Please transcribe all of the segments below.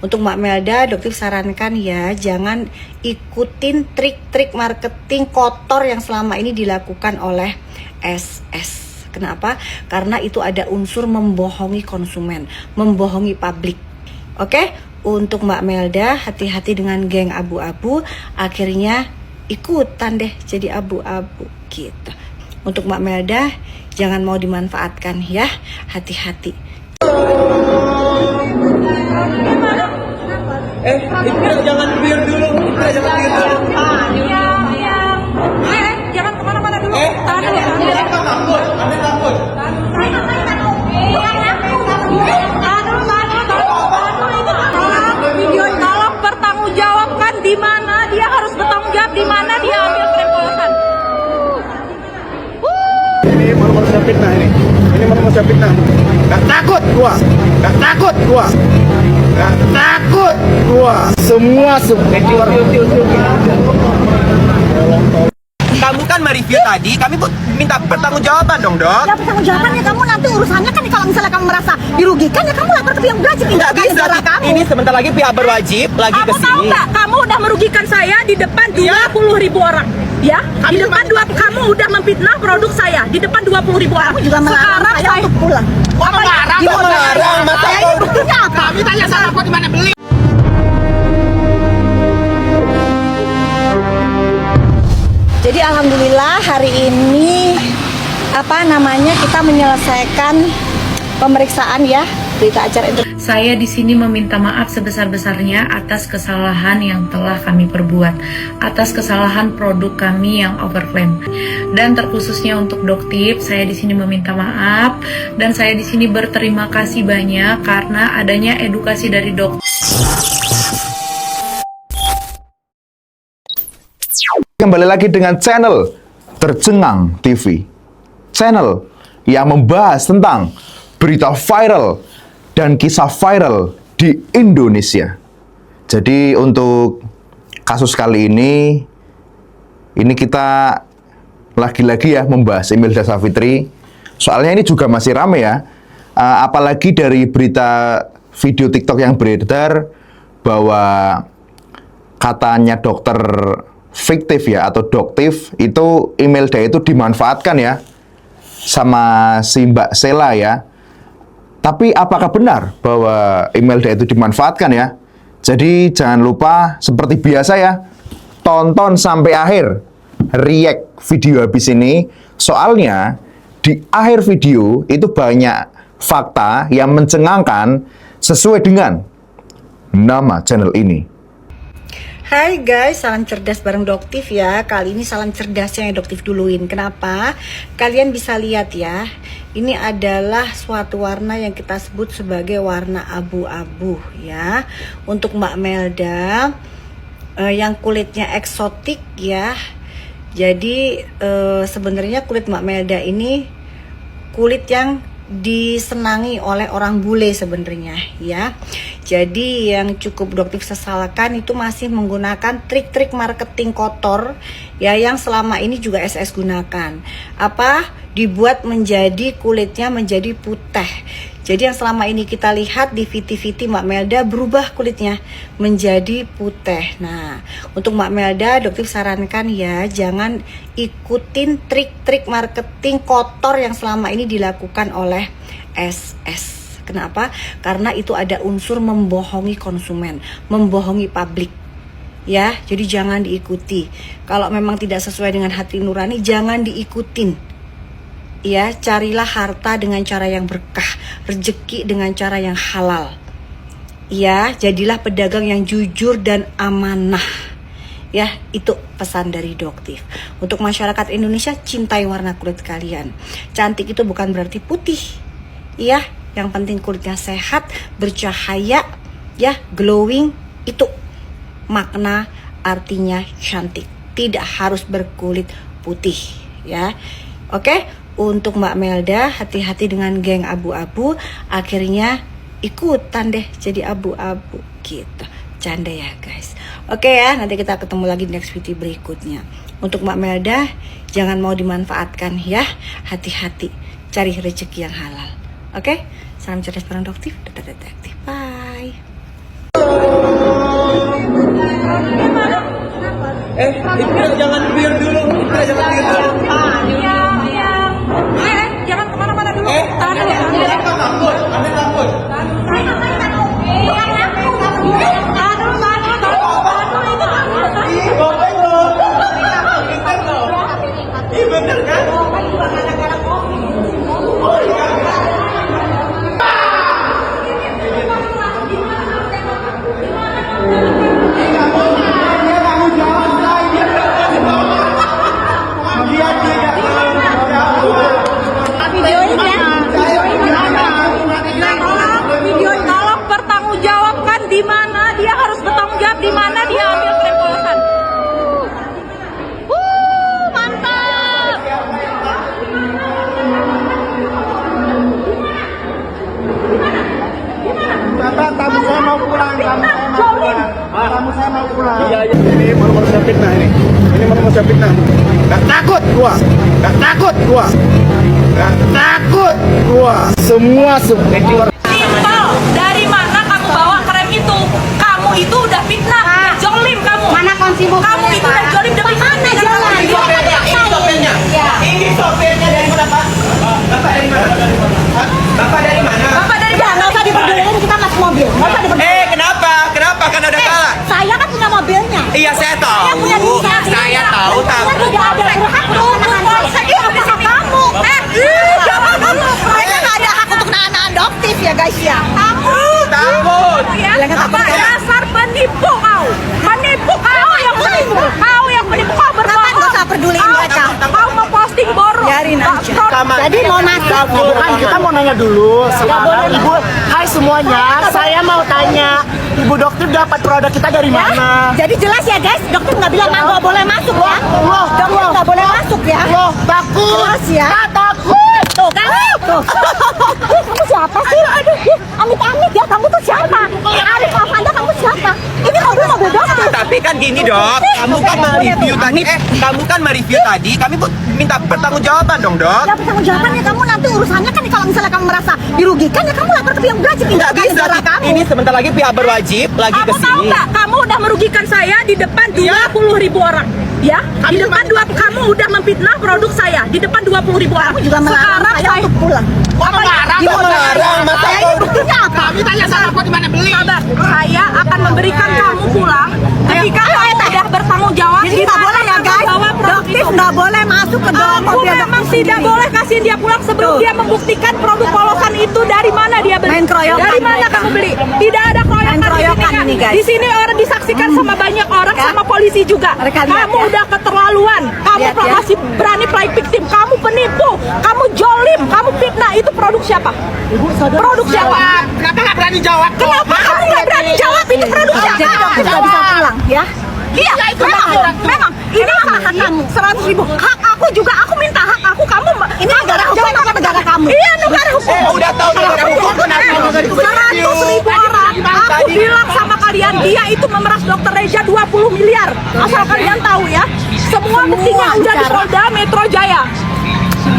Untuk Mbak Melda, dokter sarankan ya, jangan ikutin trik-trik marketing kotor yang selama ini dilakukan oleh SS. Kenapa? Karena itu ada unsur membohongi konsumen, membohongi publik. Oke? Untuk Mbak Melda, hati-hati dengan geng abu-abu, akhirnya ikutan deh jadi abu-abu gitu. Untuk Mbak Melda, jangan mau dimanfaatkan ya, hati-hati. Jangan biar dulu. Jangan biar dulu. Jangan kemana-mana dulu. Anda takut. Video tolong bertanggungjawabkan di mana dia harus bertanggung jawab, di mana dia ambil kerepotan. Ini manusia fitnah ini. Ini manusia fitnah. Gak takut gua. Semua. Kamu kan mereview tadi, kami pun minta pertanggungjawaban dong, Dok. Ya pertanggungjawabannya kamu nanti urusannya kan kalau misalnya kamu merasa dirugikan ya kamu lapor ke pihak berwajib. Nggak bisa, ini sebentar lagi pihak berwajib lagi Kamu ke tahu sini. nggak? Kamu udah merugikan saya di depan 20.000 orang. Ya, di depan kamu udah memfitnah produk saya di depan 20.000 orang. Kamu juga melarang saya untuk pulang. Kok melarang? Masa Saya ini buktinya apa? kami tanya sama kok di mana beli? Jadi alhamdulillah hari ini kita menyelesaikan pemeriksaan ya berita acara itu. Saya di sini meminta maaf sebesar-besarnya atas kesalahan yang telah kami perbuat, atas kesalahan produk kami yang overclaim. Dan terkhususnya untuk Doktip, saya di sini meminta maaf dan saya di sini berterima kasih banyak karena adanya edukasi dari dokter. Kembali lagi dengan channel Tercengang TV, channel yang membahas tentang berita viral dan kisah viral di Indonesia. Jadi untuk kasus kali ini kita lagi-lagi ya membahas Imelda Syafitri. Soalnya ini juga masih rame ya, apalagi dari berita video TikTok yang beredar bahwa katanya dokter fiktif ya atau doktif itu Imelda itu dimanfaatkan ya sama si Mbak Sela ya. Tapi apakah benar bahwa Imelda itu dimanfaatkan ya? Jadi jangan lupa seperti biasa ya, tonton sampai akhir, react video habis ini. Soalnya di akhir video itu banyak fakta yang mencengangkan sesuai dengan nama channel ini. Hai guys, salam cerdas bareng Doktif ya. Kali ini salam cerdasnya yang Doktif duluin. Kenapa? Kalian bisa lihat ya, ini adalah suatu warna yang kita sebut sebagai warna abu-abu ya. Untuk Mbak Melda yang kulitnya eksotik ya. Jadi sebenarnya kulit Mbak Melda ini kulit yang disenangi oleh orang bule sebenarnya ya. Jadi yang cukup Doktif sesalkan itu masih menggunakan trik-trik marketing kotor ya, yang selama ini juga SS gunakan. Apa? Dibuat menjadi kulitnya menjadi putih. Jadi yang selama ini kita lihat di VT-VT Mbak Melda berubah kulitnya menjadi putih. Nah, untuk Mbak Melda, Doktif sarankan ya, jangan ikutin trik-trik marketing kotor yang selama ini dilakukan oleh SS. Kenapa? Karena itu ada unsur membohongi konsumen, membohongi publik. Ya, jadi jangan diikuti. Kalau memang tidak sesuai dengan hati nurani, jangan diikutin. Ya, carilah harta dengan cara yang berkah, rezeki dengan cara yang halal. Ya, jadilah pedagang yang jujur dan amanah. Ya, itu pesan dari Doktif. Untuk masyarakat Indonesia, cintai warna kulit kalian. Cantik itu bukan berarti putih. Ya, yang penting kulitnya sehat, bercahaya, ya, glowing, itu makna artinya cantik. Tidak harus berkulit putih, ya. Oke, untuk Mbak Melda, hati-hati dengan geng abu-abu, akhirnya ikutan deh jadi abu-abu gitu. Canda ya guys. Oke ya, nanti kita ketemu lagi di next video berikutnya. Untuk Mbak Melda, jangan mau dimanfaatkan ya, hati-hati, cari rezeki yang halal. Oke, salam cerdas bareng Doktif, detektif. Bye. fitnah, jolim. Kamu saya mau pulang. Iya. Ini manusia fitnah ini. Ini manusia fitnah. Gak takut gua. Gak takut gua. Gak takut gua. Semua Simpel. Dari mana kamu bawa krem itu? Kamu itu udah fitnah, jolim kamu. Mana kunci mobilnya, Kamu itu udah Pak? jolim demi Mana jalan? Ini sopirnya. Ini sopirnya dari mana, Pak? Bapak dari mana? Hah? Bapak dari mana? Bapak dari Ya, nggak usah dipeduliin, kita masuk mobil. Nggak usah dipeduliin. Kenapa? Kenapa? Kan ada salah. Saya kan punya mobilnya. Iya, saya tahu. Saya punya lisensi. Saya tahu, Saya tidak ada berhak untuk menahan saya. Itu hak kamu. Jangan kamu. Mereka nggak ada hak untuk nahan adoptif ya guys ya. Takut. ya. Dasar penipu kau. Penipu kau yang penipu. Kau yang penipu kau Kapan nggak berbohong. usah peduliin mereka. Kau mau posting boros. Biarin aja. Pro- Jadi mau masuk. Bukan, kita mau nanya dulu. Sekarang Ibu, hai semuanya, saya mau tanya, Ibu dokter dapat produk kita dari mana? Jadi jelas ya guys, dokter nggak bilang nggak boleh masuk ya. Loh, Dokter nggak boleh masuk ya. Loh, takut. Jelas ya. Ah, takut. Tuh kan? Tuh. Kamu siapa sih? Aduh, amit-amit ya. Kamu tuh siapa? Arif Lavanda, kamu siapa? Ini mobil dokter. Tapi kan gini, Dok. Kamu kan mereview tadi. Kamu kan mereview tadi. Kami pun minta pertanggungjawaban dong, Dok. Ya bertanggung jawabannya kamu nanti urusannya kan kalau misalnya kamu merasa dirugikan ya kamu lapor ke pihak berwajib. Nggak bisa. Ini sebentar lagi pihak berwajib lagi ke Kamu tahu sini. nggak? Kamu udah merugikan saya di depan 20.000 orang. Ya, di depan kamu udah memfitnah produk saya di depan 20.000 orang. Juga melarang Sekarang saya untuk pulang. Kok melarang? Masa Saya ini buktinya apa? Kami tanya sama aku di mana beli. Sabar, saya akan memberikan kamu pulang ketika kamu udah bertanggung jawab. Jadi nggak boleh ya guys. Dokter nggak boleh masuk ke dalam Aku mobil memang dokter tidak sendiri. boleh kasihin dia pulang sebelum Tuh. dia membuktikan produk polosan itu dari mana dia beli. Main keroyokan Dari mana mereka. kamu beli? Tidak ada keroyokan, Main keroyokan ini, guys. Di sini orang disaksikan sama banyak orang Ya. sama polisi juga. Mereka lihat, Kamu ya. udah keterlaluan. Kamu Lihat, ya. masih berani play victim. Kamu penipu. Kamu jolim. Kamu fitnah. Itu produk siapa? Produk siapa? Kenapa nggak berani jawab? Kenapa kamu nggak berani jawab itu produk siapa? Jadi dokter nggak bisa pulang ya. Iya, memang. Ini hak kamu. 100.000. Hak aku juga. Aku minta hak aku. Kamu Ini negara hukum apa negara kamu? Iya, negara hukum. Udah tahu negara hukum kenapa? 100.000 orang. Aku bilang sama kalian, dia itu memeras Dokter Reja 20 miliar. Asal kalian tahu ya. Semua buktinya udah di Polda Metro Jaya.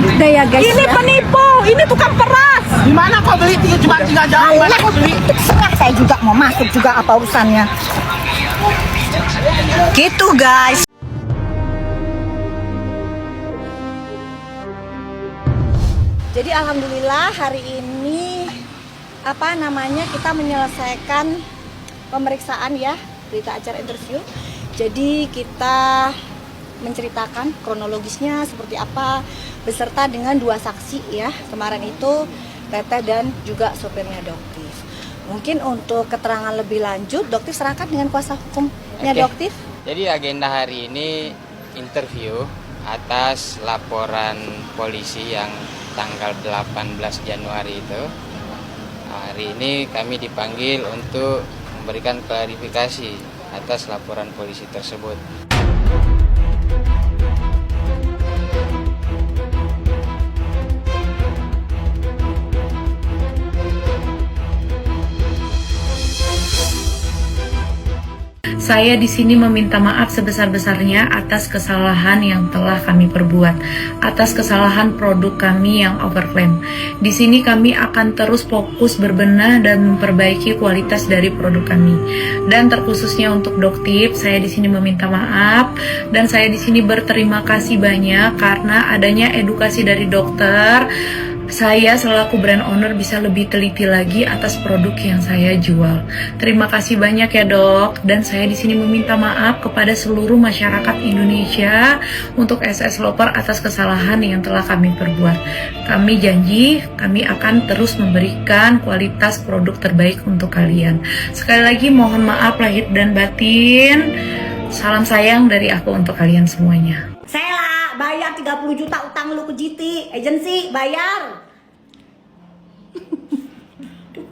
Udah ya guys. Ini penipu, ini tukang peras. Di mana kau beli? Cuma tinggal jawab. Di mana kau beli? Terserah, saya juga mau masuk juga apa urusannya. Gitu guys. Jadi alhamdulillah hari ini kita menyelesaikan pemeriksaan ya, berita acara interview. Jadi kita menceritakan kronologisnya seperti apa beserta dengan 2 saksi ya. Kemarin itu Teteh dan juga sopirnya Doktif. Mungkin untuk keterangan lebih lanjut Doktif serahkan dengan kuasa hukumnya Doktif. Jadi agenda hari ini interview atas laporan polisi yang tanggal 18 Januari itu. Hari ini kami dipanggil untuk memberikan klarifikasi atas laporan polisi tersebut. Saya di sini meminta maaf sebesar-besarnya atas kesalahan yang telah kami perbuat, atas kesalahan produk kami yang overclaim. Di sini kami akan terus fokus berbenah dan memperbaiki kualitas dari produk kami. Dan terkhususnya untuk Doktif, saya di sini meminta maaf dan saya di sini berterima kasih banyak karena adanya edukasi dari dokter. Saya selaku brand owner bisa lebih teliti lagi atas produk yang saya jual. Terima kasih banyak ya Dok, dan saya di sini meminta maaf kepada seluruh masyarakat Indonesia untuk SS Lover atas kesalahan yang telah kami perbuat. Kami janji kami akan terus memberikan kualitas produk terbaik untuk kalian. Sekali lagi mohon maaf lahir dan batin. Salam sayang dari aku untuk kalian semuanya. Sela, bayar 30 juta utang lu ke GT agency, bayar.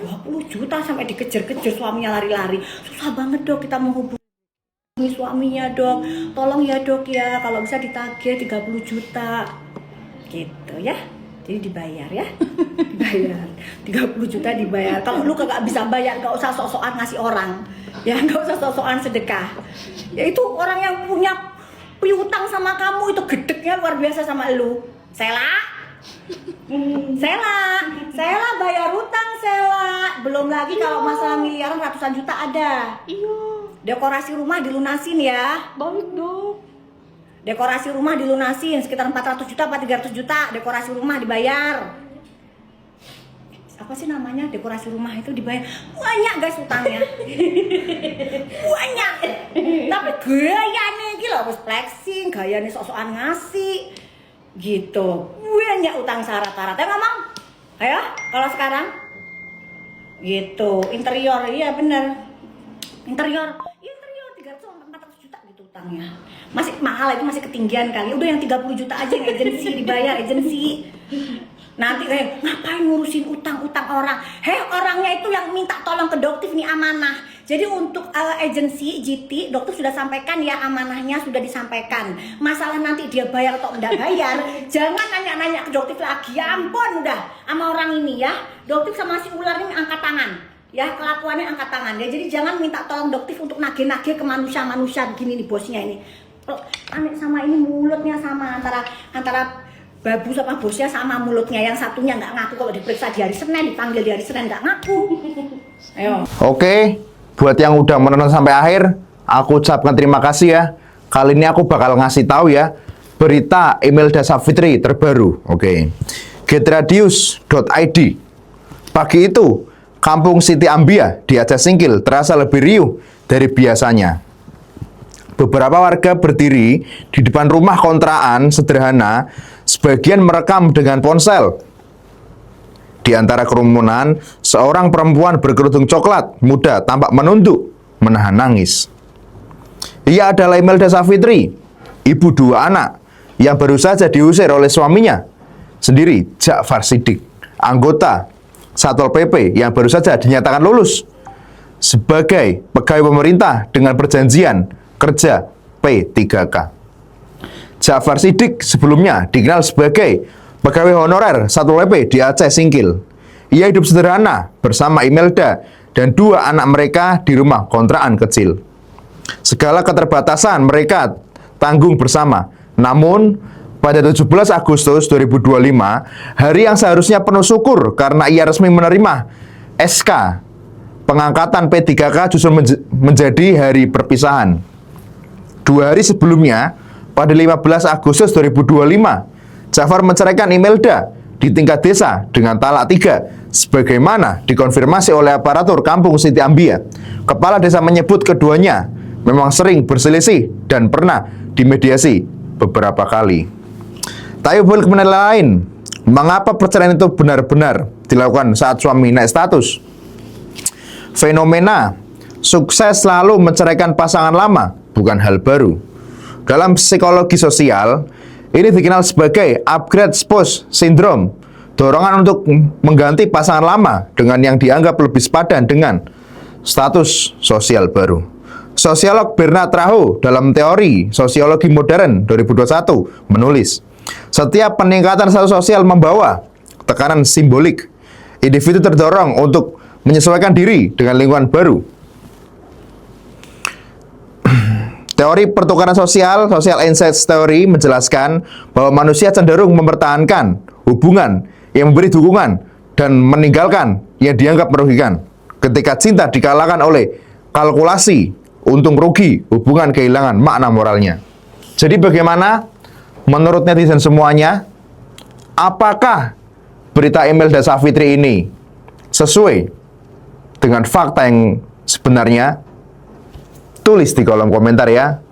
20 juta sampai dikejar-kejar suaminya lari-lari. Susah banget Dok kita menghubungi suaminya Dok. Tolong ya Dok ya, kalau bisa ditagih 30 juta. Gitu ya. Jadi dibayar ya. Dibayar. 30 juta dibayar. Kalau lu kagak bisa bayar, gak usah sok-sokan ngasih orang. Ya, gak usah sok-sokan sedekah. Ya itu orang yang punya piutang sama kamu itu gedeknya luar biasa sama lu. Sela. Sela bayar utang Sela. Belum lagi kalau masalah miliaran ratusan juta ada. Iya, Dekorasi rumah dilunasin ya. baik dong. Dekorasi rumah dilunasin sekitar 400 juta apa 300 juta. Dekorasi rumah dibayar. Apa sih namanya? Dekorasi rumah itu dibayar. Banyak guys utangnya. Banyak. Tapi gayanya iki lho wis flexing, gayane sok-sokan ngasih. Gitu. Banyak utang syarat-syarat. Ngomong. Ayo, kalau sekarang gitu. Interior, iya bener. Interior 300 sampai 400 juta gitu utangnya. Masih mahal, itu masih ketinggian kali. Udah yang 30 juta aja yang agensi dibayar, agensi. Nanti ngapain ngurusin utang-utang orang? Orangnya itu yang minta tolong ke Doktif nih amanah. Jadi untuk agensi GT, Doktif sudah sampaikan ya, amanahnya sudah disampaikan. Masalah nanti dia bayar atau enggak bayar, jangan nanya-nanya ke Doktif lagi. Ya ampun udah sama orang ini ya. Doktif sama si ular ini angkat tangan. Ya kelakuannya angkat tangan ya. Jadi jangan minta tolong Doktif untuk nagih-nagih ke manusia-manusia begini nih bosnya ini. Aneh sama ini mulutnya sama antara babu sama bosnya sama mulutnya, yang satunya nggak ngaku kalau diperiksa di hari Senin, dipanggil di hari Senin nggak ngaku. Ayo. Oke, buat yang udah menonton sampai akhir, aku ucapkan terima kasih ya. Kali ini aku bakal ngasih tahu ya berita Imelda Syafitri terbaru. Oke, getradius.id. Pagi itu, Kampung Siti Ambia di Aceh Singkil terasa lebih riuh dari biasanya. Beberapa warga berdiri di depan rumah kontrakan sederhana, sebagian merekam dengan ponsel. Di antara kerumunan, seorang perempuan berkerudung coklat muda tampak menunduk, menahan nangis. Ia adalah Imelda Syafitri, ibu 2 anak, yang baru saja diusir oleh suaminya sendiri, Ja'far Siddiq, anggota Satpol PP yang baru saja dinyatakan lulus sebagai pegawai pemerintah dengan perjanjian kerja P3K. Ja'far Siddiq sebelumnya dikenal sebagai pegawai honorer Satpol PP di Aceh Singkil. Ia hidup sederhana bersama Imelda dan 2 anak mereka di rumah kontrakan kecil. Segala keterbatasan mereka tanggung bersama. Namun, pada 17 Agustus 2025, hari yang seharusnya penuh syukur karena ia resmi menerima SK pengangkatan P3K justru menjadi hari perpisahan. 2 hari sebelumnya, pada 15 Agustus 2025, Ja'far menceraikan Imelda di tingkat desa dengan talak 3, sebagaimana dikonfirmasi oleh aparatur Kampung Siti Ambia. Kepala desa menyebut keduanya memang sering berselisih dan pernah dimediasi beberapa kali. Tapi boleh penilaian lain, mengapa perceraian itu benar-benar dilakukan saat suami naik status? Fenomena sukses selalu menceraikan pasangan lama bukan hal baru. Dalam psikologi sosial, ini dikenal sebagai upgrade spouse syndrome, dorongan untuk mengganti pasangan lama dengan yang dianggap lebih sepadan dengan status sosial baru. Sosiolog Bernard Raho dalam teori sosiologi modern 2021 menulis, setiap peningkatan status sosial membawa tekanan simbolik. Individu terdorong untuk menyesuaikan diri dengan lingkungan baru. Teori pertukaran sosial, social insights theory, menjelaskan bahwa manusia cenderung mempertahankan hubungan yang memberi dukungan dan meninggalkan yang dianggap merugikan. Ketika cinta dikalahkan oleh kalkulasi untung rugi, hubungan kehilangan makna moralnya. Jadi bagaimana menurut netizen semuanya? Apakah berita Imelda Syafitri ini sesuai dengan fakta yang sebenarnya? Tulis di kolom komentar ya.